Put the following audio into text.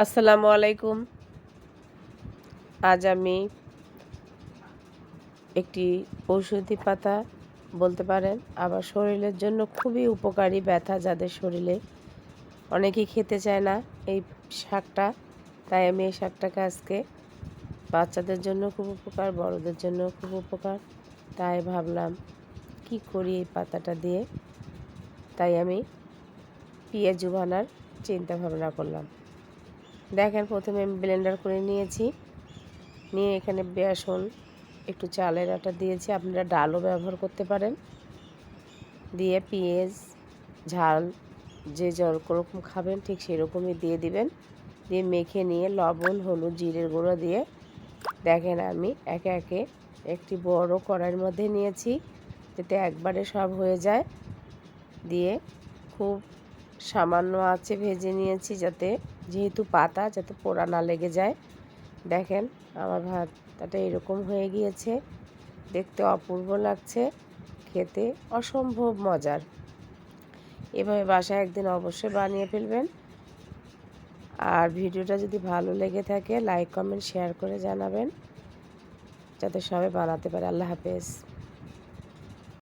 আসসালামু আলাইকুম। আজ আমি একটি ঔষধি পাতা বলতে পারেন, আবার শরীরের জন্য খুবই উপকারী, ব্যথা যাদের শরীরে অনেকেই খেতে চায় না এই শাকটা, তাই আমি এই শাকটাকে আজকে বাচ্চাদের জন্য খুব উপকার, বড়দের জন্য খুব উপকার, তাই ভাবলাম কি করি এই পাতাটা দিয়ে। তাই আমি পেঁয়াজু বানার চিন্তা ভাবনা করলাম। দেখেন, প্রথমে আমি ব্লেন্ডার করে নিয়েছি, নিয়ে এখানে বেসন, একটু চালের আটা দিয়েছি, আপনারা ডালও ব্যবহার করতে পারেন। দিয়ে পেঁয়াজ, ঝাল যে যেরকম খাবেন ঠিক সেরকমই দিয়ে দিবেন। দিয়ে মেখে নিয়ে লবণ, হলুদ, জিরের গুঁড়ো দিয়ে দেখেন আমি একে একে একটি বড় কড়াইয়ের মধ্যে নিয়েছি, যাতে একবারে সব হয়ে যায়। দিয়ে খুব সামান্য আঁচে ভেজে নিয়েছি, যাতে যেহেতু পাতা যাতে পোড়া না লেগে যায়। দেখেন আমার ভাতটা এরকম হয়ে গিয়েছে, দেখতে অপূর্ব লাগছে, খেতে অসম্ভব মজার। এভাবে বাসায় একদিন অবশ্যই বানিয়ে ফেলবেন। আর ভিডিওটা যদি ভালো লেগে থাকে লাইক, কমেন্ট, শেয়ার করে জানাবেন, যাতে সবাই বানাতে পারে। আল্লাহ হাফেজ।